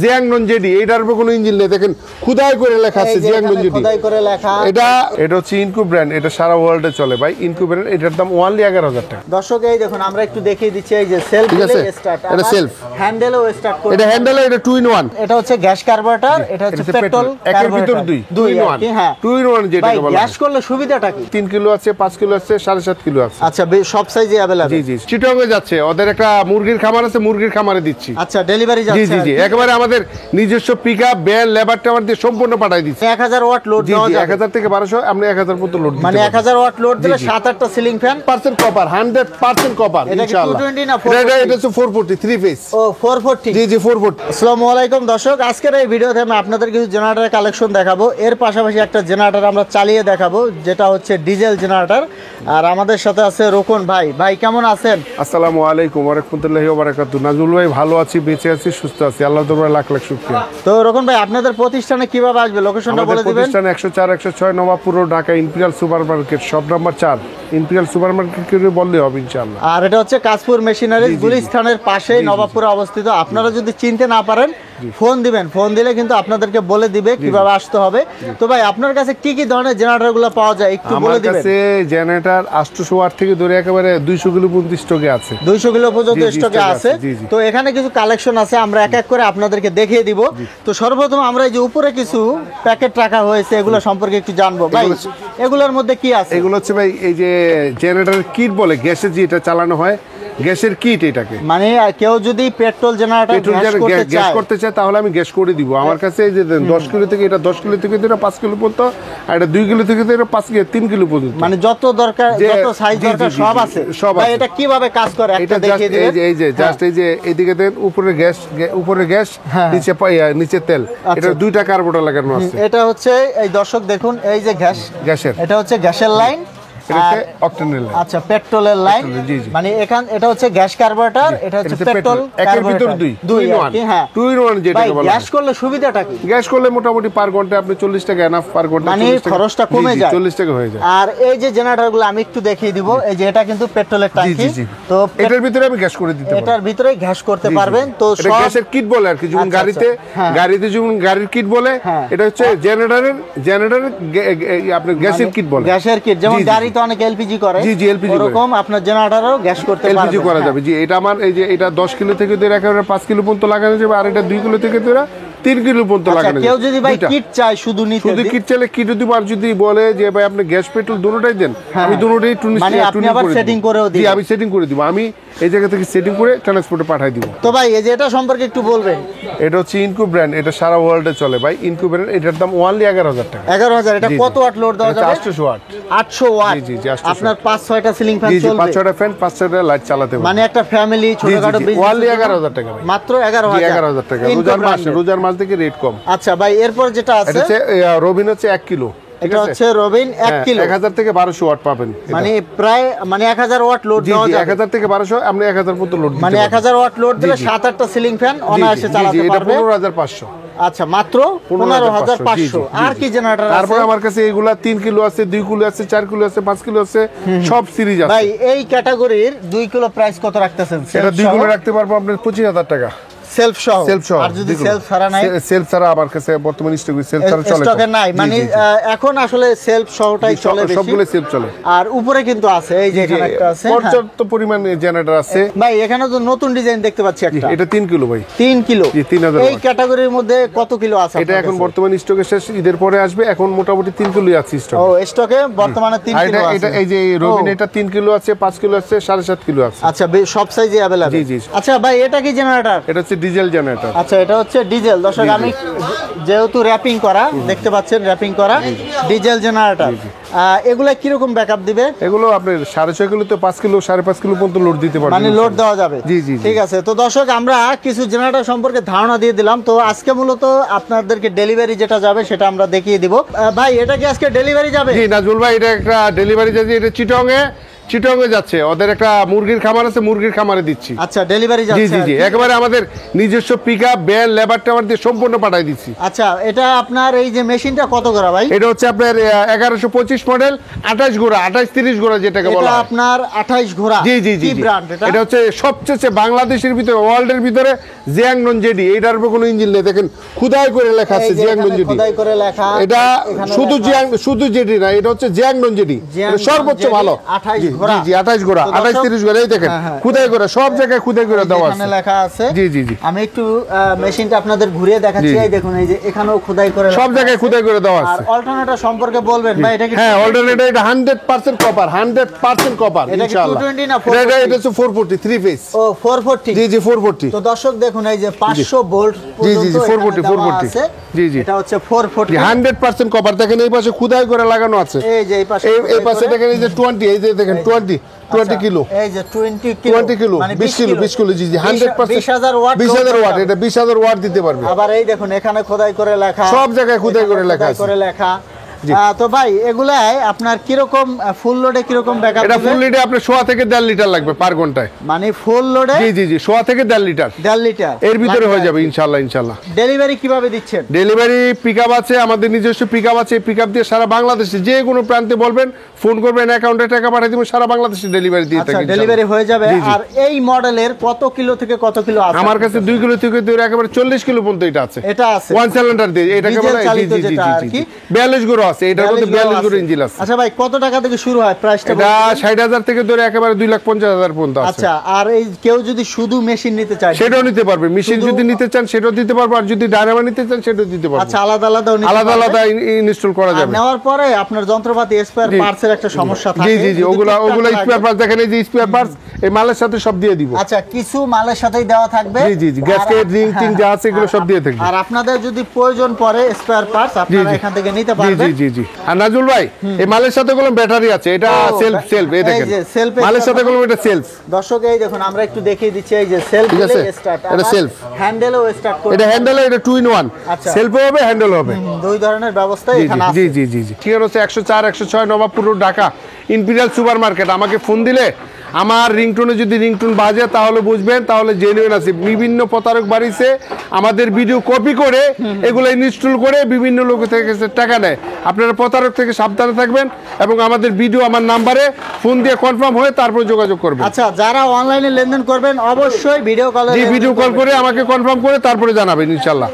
জিয়াংনন JD, এটার উপর কোনো ইঞ্জিন নেই, দেখেন খুদাই করে লেখা আছে জিয়াংনন জেডি, খোদাই করে লেখা। এটা হচ্ছে ইনকু ব্র্যান্ড, এটা সারা ওয়ার্ল্ডে চলে ভাই। ইনকু ব্র্যান্ড, এটার দাম অনলি 11,000 টাকা। দর্শক এই দেখুন আমরা একটু দেখিয়ে দিচ্ছি, এই যে সেলফ স্টার্ট, এটা সেলফ, হ্যান্ডেলও স্টার্ট করে, এটা হ্যান্ডেল, এটা 2 in 1, এটা হচ্ছে গ্যাস কার্বোরেটর, এটা হচ্ছে পেট্রোল, একের ভিতর দুই in 1, হ্যাঁ 2 in 1 যেটা বলা হয়। গ্যাস করলে সুবিধাটা কি? 3 কিলো আছে, 5 কিলো আছে, 7.5 কিলো আছে। আচ্ছা সব সাইজে अवेलेबल। জি জি, চিটং এ যাচ্ছে, ওদের একটা মুরগির খামার আছে, মুরগির খামারে দিচ্ছি। আচ্ছা ডেলিভারি যাচ্ছে? জি জি জি, একেবারে আমাদের নিজস্ব পিকআপ ভ্যান লেবার টাবার দিয়ে সম্পূর্ণ পাঠাই দিচ্ছি। 1000 ওয়াট লোড দেওয়া যাবে? 1000 থেকে 1200, আমরা 1000 পর্যন্ত লোড দিতে মানে 1000 ওয়াট লোড দিলে 7-8টা সিলিং ফ্যান, 100% কপার, 100% কপার ইনশাআল্লাহ। এটা 220 না 440? এটা হচ্ছে 440 3 ফেজ। ও 440। জি জি 440। আসসালামু আলাইকুম দর্শক, আজকের এই ভিডিওতে আমি আপনাদের কিছু জেনারেটর কালেকশন দেখাবো, এর পাশাপাশি একটা জেনারেটর আমরা চালিয়ে দেখাবো যেটা হচ্ছে ডিজেল জেনারেটর। আর আমাদের সাথে আছে রোকন ভাই। ভাই কেমন আছেন? আসসালামু আলাইকুম ওয়া রাহমাতুল্লাহি ওয়া বারাকাতুহু। নাজমুল ভাই ভালো আছি, বেঁচে আছি, সুস্থ আছি, আল্লাহর দরবারে লাখ লাখ শুকরিয়া। তো রোকন ভাই আপনাদের প্রতিষ্ঠানে কিভাবে আসবে, লোকেশনটা বলে দিবেন। প্রতিষ্ঠান 104 106 Nawabpur Dhaka, imperial super market, shop number 4, imperial super market করে বললে হবে ইনশাআল্লাহ। আর এটা হচ্ছে কাশপুর মেশিনারিজ, গুলিস্তানের পাশেই নবাবপুরে অবস্থিত। আপনারা যদি চিনতে না পারেন ফোন দিবেন, ফোন দিলে কিন্তু আপনাদেরকে বলে দিবে কিভাবে আসতে হবে। তো ভাই আপনার কাছে কি কি ধরনের জেনারেটরগুলো পাওয়া যায় একটু বলে দিবেন। আমার কাছে জেনারেটর 800 ওয়াট থেকে ধরে একেবারে 200 কিলো পর্যন্ত স্টকে আছে, 200 কিলো পর্যন্ত স্টকে আছে। তো এখানে কিছু কালেকশন আছে, আমরা এক এক করে আপনাদেরকে দেখিয়ে দিব। তো সর্বপ্রথম আমরা এই যে উপরে কিছু প্যাকেট রাখা হয়েছে এগুলো সম্পর্কে একটু জানবো ভাই, এগুলোর মধ্যে কি আছে? এগুলো হচ্ছে ভাই এই যে জেনারেটর কিট বলে, গ্যাসে যেটা চালানো হয়, গ্যাসের কিট এটাকে। মানে কেউ যদি পেট্রোল জেনারেটর গ্যাস করতে চায় তাহলে আমি গ্যাস করে দিব। আমার কাছে এই যে 10 কিলো থেকে, এটা 10 কিলো থেকে এটা 5 কিলো পর্যন্ত, আর এটা 2 কিলো থেকে এটা 3 কিলো পর্যন্ত, মানে যত দরকার যত সাইজ দরকার সব আছে। ভাই এটা কিভাবে কাজ করে একটা দেখিয়ে দিবেন। এই যে জাস্ট এই যে এইদিকে দেন, উপরে গ্যাস নিচে তেল, এটা দুইটা কার্বোরেটর লাগানো আছে। এটা হচ্ছে এই দর্শক দেখুন, এই যে গ্যাসের, এটা হচ্ছে গ্যাসের লাইন, আচ্ছা পেট্রোলের লাইন, মানে এটা হচ্ছে গ্যাস কার্বোরেটর, এটা হচ্ছে পেট্রোল, একের ভিতর দুই হ্যাঁ 2 in 1 যেটা বলা হয়। গ্যাস করলে সুবিধাটা কি? গ্যাস করলে মোটামুটি পার ঘন্টা আপনি 40 টাকা এনাফ, পার ঘন্টা মানে খরচটা কমে যায়, 40 টাকা হয়ে যায়। আর এই যে জেনারেটরগুলো আমি একটু দেখিয়ে দিব, এই যে এটা কিন্তু পেট্রোলের ট্যাঙ্কি, তো এটার ভিতরে আমি গ্যাস করে দিতে পারবো, এটার ভিতরে গ্যাস করতে পারবেন। তো এটা গ্যাসের কিট বলে আর কি, যেমন গাড়িতে যেমন গাড়ির কিট বলে, এটা হচ্ছে জেনারেটরের আপনি গ্যাসের কিট বলে, গ্যাসের কিট, যেমন গাড়িতে অনেক এলপিজি করে, জি জি এলপিজি, এরকম আপনার জেনারেটরও গ্যাস করতে পারবেন, এলপিজি করা যাবে। জি এটা আমার এই যে এটা 10 কিলো থেকে ধরে একেবারে 5 কিলো পর্যন্ত লাগানো যাবে, আর এটা 2 কিলো থেকে ধরে 3 কিলো পর্যন্ত লাগানো যাবে। কেউ যদি ভাই কিট চায় শুধু নিতে, শুধু কিট চাইলে কিটও দিব, আর যদি বলে যে ভাই আপনি গ্যাস পেট্রোল দুটোটাই দেন, আমি দুটোটাই সেটিং করেও দিই। জি আমি সেটিং করে দিব, আমি এই জায়গা থেকে সেটিং করে ট্রান্সপোর্টে পাঠিয়ে দিব। তো ভাই এই যে এটা সম্পর্কে একটু বলবেন। এটা হচ্ছে ইনকু ব্র্যান্ড, এটা সারা ওয়ার্ল্ডে চলে ভাই। ইনকু ব্র্যান্ড, এটার দাম অনলি 11,000 টাকা। 11,000। এটা কত ওয়াট লোড দেওয়া যাবে? 800 ওয়াট। 800 ওয়াট। জি জি 800। আপনার 5-6টা সিলিং ফ্যান চলবে? 5-6টা ফ্যান, 5-6টা লাইট চালাতে পারবেন, মানে একটা ফ্যামিলি ছোটখাটো বিজনেস। অনলি 11,000 টাকা ভাই, মাত্র 11,000 টাকা। রোজার মাস থেকে রেট কম। আচ্ছা ভাই এরপর যেটা আছে, এটা হচ্ছে রবিন, হচ্ছে 1 কিলো, এটা হচ্ছে রবিন 1 কিলো, 1000 থেকে 1200 ওয়াট পাবেন, মানে প্রায় 1000 ওয়াট লোড দেওয়া যাবে। 1000 থেকে 1200, আপনি 1000 পর্যন্ত লোড দিতে পারবেন, মানে 1000 ওয়াট লোড দিলে 7-8টা সিলিং ফ্যান অনায়াসে চালাতে পারবে। এটা 15,500। আচ্ছা মাত্র 15,500। আর কি জেনারেটর আছে? তারপর আমার কাছে এগুলা 3 কিলো আছে, 2 কিলো আছে, 4 কিলো আছে, 5 কিলো আছে, সব সিরিজ আছে। ভাই এই ক্যাটাগরির 2 কিলো প্রাইস কত রাখতেছেন? এটা 2 কিলো রাখতে পারবো আপনার 25,000 টাকা সেলফ সহ। আর যদি সেলফ ছাড়া নাই? সেলফ ছাড়া আমার কাছে বর্তমানে সেলফ ছাড়া চলে, স্টকে নাই, মানে এখন আসলে সেলফ সহটাই চলে বেশি, সবগুলো সেলফ চলে। আর উপরে কিন্তু আছে এই যে এখানে একটা আছে, পর্যাপ্ত পরিমাণে জেনারেটর আছে ভাই। এখানে তো নতুন ডিজাইন দেখতে পাচ্ছি একটা, এটা 3 কিলো ভাই, 3 কিলো। 3000। এই ক্যাটাগরির মধ্যে কত কিলো আছে? এটা এখন বর্তমানে স্টকে শেষ, ঈদের পরে আসবে, এখন মোটামুটি 3 কিলোই আছে স্টকে। ও স্টকে বর্তমানে 3 কিলো আছে। এটা এই যে রবিন, এটা 3 কিলো আছে, 5 কিলো আছে, 7.5 কিলো আছে। আচ্ছা সব সাইজে अवेलेबल। জি জি। আচ্ছা ভাই এটা কি জেনারেটর? এটা হচ্ছে ডিজেল জেনারেটর। আচ্ছা এটা হচ্ছে ডিজেল। দর্শক আমি যেহেতু র‍্যাপিং করা দেখতে পাচ্ছেন, র‍্যাপিং করা ডিজেল জেনারেটর, এগুলা কি রকম ব্যাকআপ দিবে? এগুলো আপনি 6.5 কিলো তে 5 কিলো 5.5 কিলো পর্যন্ত লোড দিতে পারবেন, মানে লোড দেওয়া যাবে। জি জি ঠিক আছে। তো দর্শক আমরা কিছু জেনারেটর সম্পর্কে ধারণা দিয়ে দিলাম। তো আজকে মূলত আপনাদেরকে ডেলিভারি যেটা যাবে সেটা আমরা দেখিয়ে দিব। ভাই এটা কি আজকে ডেলিভারি যাবে? জি নাজমুল ভাই, এটা একটা ডেলিভারি যাবে, এটা চিটং এ চিটাগংয়ে যাচ্ছে, ওদের একটা মুরগির খামার আছে, মুরগির খামারে দিচ্ছি। আচ্ছা, ডেলিভারি জি যাচ্ছে জি আর জি, কি? একেবারে আমাদের নিজস্ব পিকআপ ভ্যান লেবার টেবার দিয়ে সম্পূর্ণ পাঠাই দিচ্ছি। আচ্ছা, এটা আপনার এই যে মেশিনটা কত করা ভাই? এটা হচ্ছে আপনার 1125 মডেল, 28 ঘোড়া, 28-30 ঘোড়া যেটাকে বলা এটা হয়। আপনার 28 ঘোড়া। জি জি জি কি জি। ব্র্যান্ড এটা? এটা হচ্ছে সবচেয়ে বাংলাদেশের ভিতরে, ওয়ার্ল্ডের ভিতরে জিয়াংনন জেডি। এইটার উপর কোনো ইঞ্জিন নেই, দেখেন খোদাই করে লেখা আছে এই যে জিয়াংনন এখানে জেডি। খোদাই করে লেখা, এটা এখানে শুধু লেখা শুধু জেডি না, এটা হচ্ছে জিয়াংনন জেডি। জিয়াংনন এটা সর্বোচ্চ জেডি, ভালো। 28 জি ঘোড়া। জি 28 ঘোড়া, তো দর্শক- 28-30 ঘোড়া। এই দেখেন হ্যাঁ, হ্যাঁ। খোদাই করে, সব জায়গায় খোদাই করে দেওয়া এখানে আছে। লেখা আছে। জি জি জি। আমি একটু মেশিনটা আপনাদের ঘুরিয়ে দেখাচ্ছি। জি। এই দেখুন, এই যে এখানেও খোদাই করে সব লেখা জায়গায় আছে। খোদাই করে দেওয়া আর আছে। অল্টারনেটর সম্পর্কে বলবেন ভাই, এটা কি? হ্যাঁ, অল্টারনেটর এটা 100% কপার, 100% কপার এটা কি ইনশাআল্লাহ। 220 না এটা 440? এটা হচ্ছে 440 3 ফেজ। ও 440। জি জি 440। তো দর্শক দেখুন, এই যে 500 ভোল্ট জি, জি, পর্যন্ত জি, এখানে 440, দেওয়া 440 আছে। জি, জি। এটা হচ্ছে 440। 100% কপার। দেখেন এই পাশে খোদাই করে লাগানো আছে। এই যে এই পাশে এই পাশে দেখেন, এই যে 20, এই যে দেখেন 20 আচ্ছা, কিলো, এই যে 20 কিলো, 20 কিলো, মানে 20 কিলো, 20 কিলো। জি জি 100%। 20,000 ওয়াট। 20,000 ওয়াট, এটা 20,000 ওয়াট দিতে পারবে। আবার এই দেখুন, এখানে খোদাই করে লেখা, সব জায়গায় খোদাই করে এখানে লেখা খোদাই আছে। করে লেখা। জি। তো ভাই, এগুলাই আপনার কিরকম ফুল লোডে কিরকম ব্যাকআপ এটা দিবে? ফুল লিটার আপনার 100 থেকে 1.5 লিটার লাগবে পার ঘন্টায়। মানে ফুল লোডে জি জি জি 100 থেকে 1.5 লিটার 1.5 লিটার এর ভিতরে হয়ে যাবে ইনশাআল্লাহ ইনশাআল্লাহ। ডেলিভারি কিভাবে দিচ্ছেন? ডেলিভারি পিকআপ আছে, আমাদের নিজস্ব পিকআপ আছে। পিকআপ দিয়ে সারা বাংলাদেশে যে কোনো প্রান্তে বলবেন, ফোন করবেন, অ্যাকাউন্টে টাকা পাঠিয়ে দিবেন, সারা বাংলাদেশে ডেলিভারি দিয়ে আচ্ছা, থাকি। ডেলিভারি হয়ে যাবে। জি, জি। আর এই মডেলের কত কিলো থেকে কত কিলো আছে? আমার কাছে 2 কিলো থেকে ধরে একেবারে 40 কিলো পর্যন্ত এটা আছে। এটা আছে ওয়ান সিলিন্ডার দিয়ে এটাকে ডিজেল বলে। জি চালিত জি জি যেটা আর জি কি। 42 গুলো আছে, এটার মধ্যে 42 গুলো ইঞ্জিন আছে। আচ্ছা ভাই, কত টাকা থেকে শুরু হয় প্রাইসটা? এটা 60,000 থেকে ধরে একেবারে 2,50,000 পর্যন্ত আছে। আচ্ছা, আর এই কেউ যদি শুধু মেশিন নিতে চায় সেটাও নিতে পারবে। মেশিন শুধু- যদি নিতে চান সেটাও দিতে পারবো, আর যদি ডায়নামো নিতে চান সেটাও দিতে পারবো। আচ্ছা, আলাদা আলাদাও নিতে আলাদা পারবে। আলাদা ইনস্টল করা আর যাবে। নেওয়ার পরে আপনার যন্ত্রপাতি স্পেয়ার জি। পার্টস এর একটা সমস্যা থাকে। জি জি জি, যদি ওগুলা টুকটাক লাগে- স্পেয়ার পার্টস দেখেন, এই যে স্পেয়ার পার্টস এই মালের সাথে সব দিয়ে দিব। আচ্ছা, কিছু মালের সাথেই দেওয়া থাকবে। জি জি জি, গ্যাসকেট, রিং টিং যা আছে এগুলো সব দিয়ে থাকবে। আর আপনাদের যদি প্রয়োজন পড়ে স্পেয়ার পার্টস, আপনারা জি। এখান থেকে নিতে জি পারবেন। জি জি জি। আর নাজুল ভাই, এই মালের সাথে কোনো ব্যাটারি আছে, এটা ও, সেলফ এই এই দেখেন যে self এ মালের সাথে start কোনো এটা সেলফ। দর্শক এই দেখুন, আমরা একটু দেখিয়ে দিচ্ছি। এই যে সেলফ ঠিক আছে, স্টার্ট, এটা self। হ্যান্ডেলও স্টার্ট করে। এটা হ্যান্ডেল, এটা 2 in 1, আচ্ছা। সেলফও হবে হ্যান্ডেল হবে। দুই ধরনের ব্যবস্থা জি এখানে জি আছে। জি জি জি। ঠিকানা হচ্ছে 104 106 Nawabpur road, Dhaka, imperial super market. আমাকে ফোন দিলে আমার রিংটোনে যদি রিংটোন বাজে তাহলে বুঝবেন, তাহলে জেনুইন আছে। বিভিন্ন প্রতারক বাড়িছে আমাদের ভিডিও কপি করে এগুলো ইনস্টল করে বিভিন্ন লোক থেকে টাকা নেয়। আপনারা প্রতারক থেকে সাবধানে থাকবেন এবং আমাদের ভিডিও আমার নাম্বারে ফোন দিয়ে কনফার্ম হয়ে তারপর যোগাযোগ করবেন। আচ্ছা, যারা অনলাইনে লেনদেন করবেন অবশ্যই ভিডিও কলে জি, ভিডিও কল করে আমাকে কনফার্ম করে তারপরে জানাবেন ইনশাল্লাহ।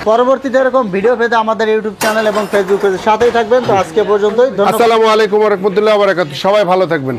পরবর্তীতে এরকম ভিডিও পেতে আমাদের ইউটিউব চ্যানেল এবং ফেসবুক পেজের সাথেই থাকবেন। তো আজকে পর্যন্তই, ধন্যবাদ। আসসালামু আলাইকুম ওয়া রাহমাতুল্লাহি ওয়া বারাকাতুহু। সবাই ভালো থাকবেন।